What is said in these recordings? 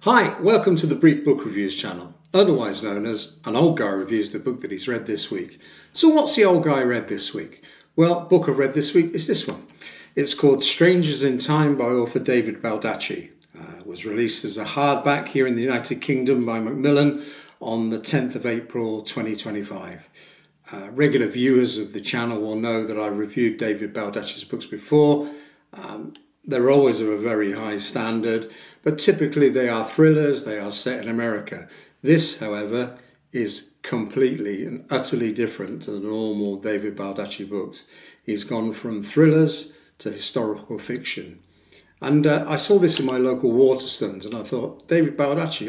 Hi, welcome to the Brief Book Reviews channel, otherwise known as An Old Guy Reviews the Book That He's Read This Week. So what's the old guy read this week? Well, book I've read this week is this one. It's called Strangers in Time by author David Baldacci. It was released as a hardback here in the United Kingdom by Macmillan on the 10th of April 2025. Regular viewers of the channel will know that I reviewed David Baldacci's books before. They're always of a very high standard, but typically they are thrillers, they are set in America. This, however, is completely and utterly different to the normal David Baldacci books. He's gone from thrillers to historical fiction. And I saw this in my local Waterstones and I thought, David Baldacci,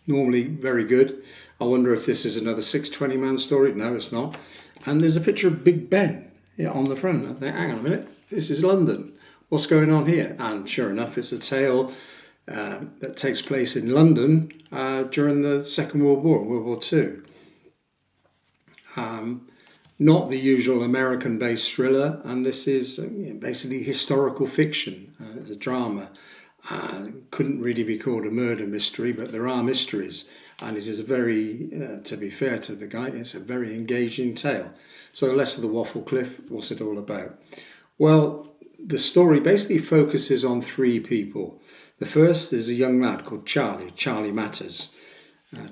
normally very good. I wonder if this is another 620 Man story. No, it's not. And there's a picture of Big Ben on the front. I think, hang on a minute, this is London. What's going on here? And sure enough, it's a tale that takes place in London during the Second World War, World War II. Not the usual American-based thriller, and this is basically historical fiction. It's a drama. Couldn't really be called a murder mystery, but there are mysteries, and it is a very, to be fair to the guy, it's a very engaging tale. So less of the waffle cliff, what's it all about? Well, the story basically focuses on three people. The first is a young lad called Charlie Matters.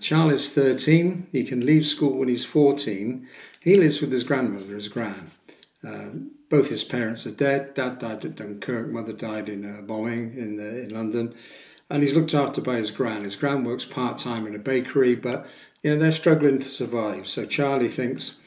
Charlie's 13, he can leave school when he's 14. He lives with his grandmother, his gran. Both his parents are dead. Dad died at Dunkirk, mother died in a bombing in London. And he's looked after by his gran. His gran works part-time in a bakery, but they're struggling to survive. So Charlie thinks,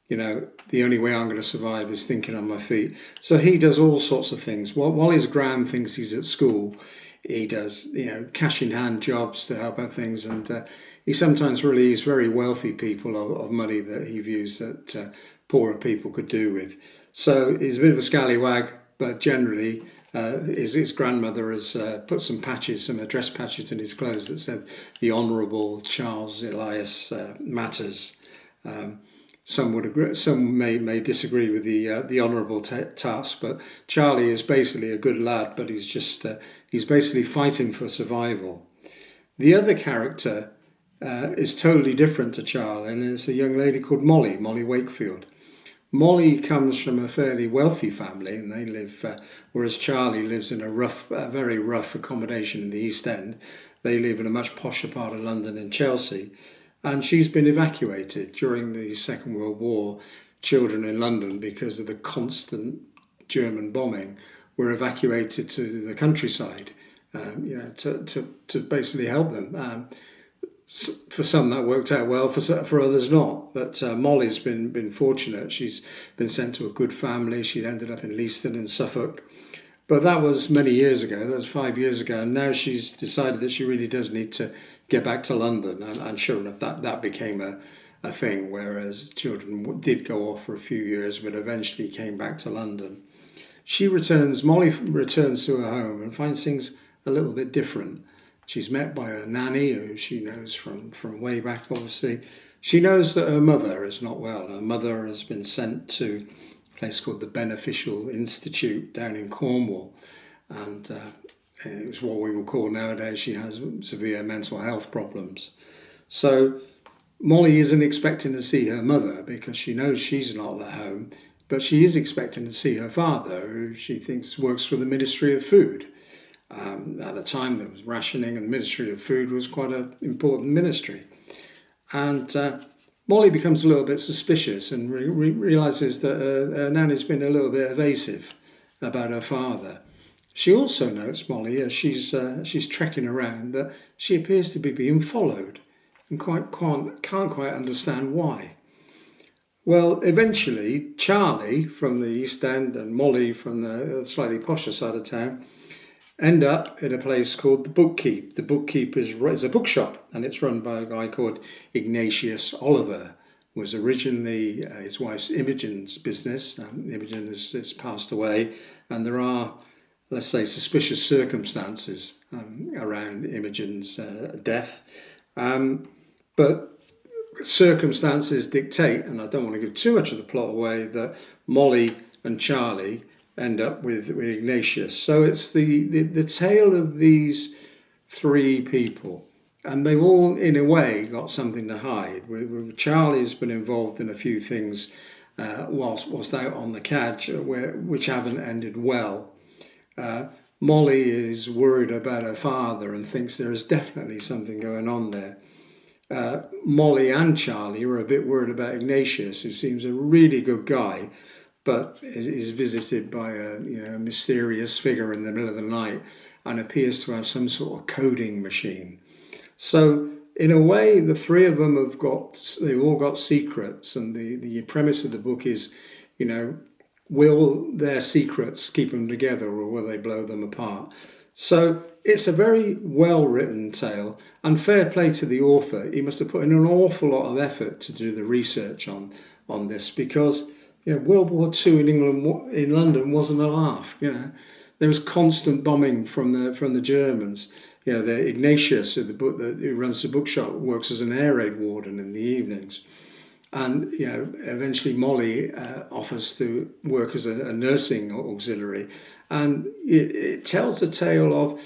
the only way I'm going to survive is thinking on my feet. So he does all sorts of things. While his gran thinks he's at school, he does, cash-in-hand jobs to help out things. And he sometimes relieves very wealthy people of money that he views that poorer people could do with. So he's a bit of a scallywag, but generally his grandmother has put some address patches in his clothes that said, The Honourable Charles Elias Matters. Some would agree, some may disagree with the honourable task, but Charlie is basically a good lad, but he's basically fighting for survival. The other character is totally different to Charlie, and it's a young lady called Molly Wakefield. Molly comes from a fairly wealthy family, and they live, whereas Charlie lives in a very rough accommodation in the East End. They live in a much posher part of London in Chelsea. And she's been evacuated during the Second World War. Children in London, because of the constant German bombing, were evacuated to the countryside, to basically help them. For some that worked out well, for others not. But Molly's been fortunate. She's been sent to a good family. She ended up in Leiston in Suffolk. But that was many years ago. That was 5 years ago. And now she's decided that she really does need to get back to London. And sure enough, that became a thing, whereas children did go off for a few years, but eventually came back to London. Molly returns to her home and finds things a little bit different. She's met by her nanny, who she knows from way back, obviously. She knows that her mother is not well. Her mother has been sent to place called the Beneficial Institute down in Cornwall, and it's what we would call nowadays she has severe mental health problems. So Molly isn't expecting to see her mother because she knows she's not at home, but she is expecting to see her father, who she thinks works for the Ministry of Food. At a time there was rationing, and the Ministry of Food was quite an important ministry. And Molly becomes a little bit suspicious and realises that her nanny's been a little bit evasive about her father. She also notes, Molly, as she's trekking around, that she appears to be being followed and can't quite understand why. Well, eventually, Charlie from the East End and Molly from the slightly posher side of town end up in a place called the Bookkeep. The Bookkeep is a bookshop, and it's run by a guy called Ignatius Oliver. It was originally his wife's Imogen's business. Imogen has passed away, and there are, let's say, suspicious circumstances around Imogen's death. But circumstances dictate, and I don't want to give too much of the plot away, that Molly and Charlie end up with Ignatius. So it's the tale of these three people. And they've all, in a way, got something to hide. Charlie's been involved in a few things whilst out on the cadge, which haven't ended well. Molly is worried about her father and thinks there is definitely something going on there. Molly and Charlie are a bit worried about Ignatius, who seems a really good guy, but is visited by a mysterious figure in the middle of the night and appears to have some sort of coding machine. So in a way, the three of them they've all got secrets, and the premise of the book is, will their secrets keep them together or will they blow them apart? So it's a very well-written tale, and fair play to the author. He must have put in an awful lot of effort to do the research on this, because World War II in London wasn't a laugh. There was constant bombing from the Germans. The Ignatius, who runs the bookshop, works as an air raid warden in the evenings. And, eventually Molly offers to work as a nursing auxiliary. And it tells a tale of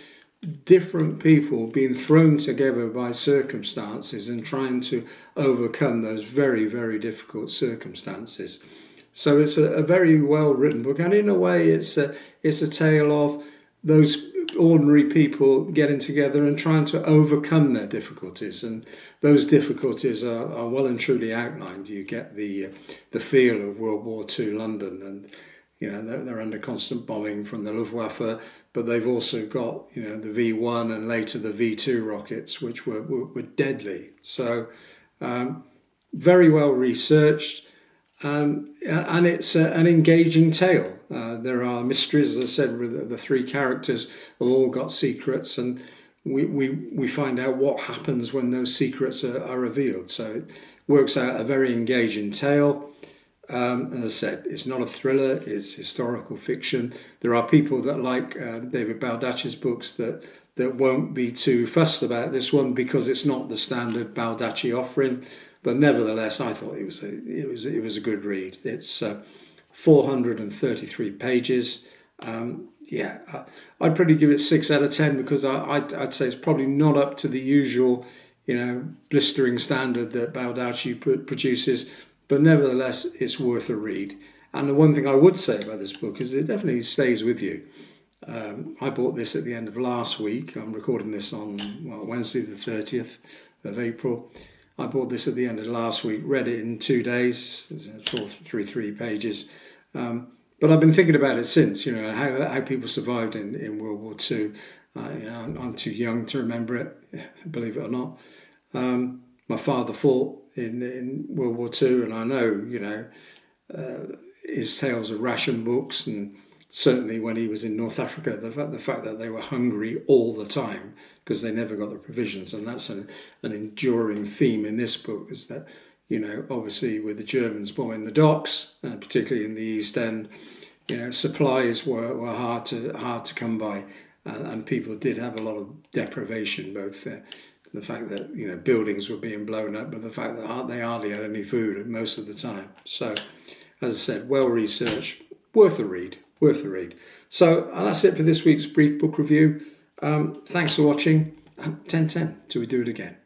different people being thrown together by circumstances and trying to overcome those very, very difficult circumstances. So it's a very well-written book. And in a way, it's a tale of those ordinary people getting together and trying to overcome their difficulties, and those difficulties are well and truly outlined. You get the feel of World War II London, and they're under constant bombing from the Luftwaffe, but they've also got the V1 and later the V2 rockets, which were deadly. So very well researched. And it's an engaging tale. There are mysteries, as I said, with the three characters have all got secrets, and we find out what happens when those secrets are revealed. So it works out a very engaging tale. As I said, it's not a thriller, it's historical fiction. There are people that like David Baldacci's books that won't be too fussed about this one because it's not the standard Baldacci offering. But nevertheless, I thought it was a good read. It's 433 pages. I'd probably give it 6 out of 10 because I'd say it's probably not up to the usual, blistering standard that Baldacci produces. But nevertheless, it's worth a read. And the one thing I would say about this book is it definitely stays with you. I bought this at the end of last week. I'm recording this on Wednesday the 30th of April. I bought this at the end of last week, read it in 2 days, 433 pages. But I've been thinking about it since, how people survived in World War II. I'm too young to remember it, believe it or not. My father fought in World War II, and I know, his tales of ration books, and certainly when he was in North Africa, the fact that they were hungry all the time because they never got the provisions. And that's an enduring theme in this book, is that, obviously with the Germans bombing the docks, particularly in the East End, supplies were hard to come by, and people did have a lot of deprivation, both the fact that buildings were being blown up, but the fact that they hardly had any food most of the time. So, as I said, well researched, worth a read. So that's it for this week's brief book review. Thanks for watching. 10/10 till we do it again.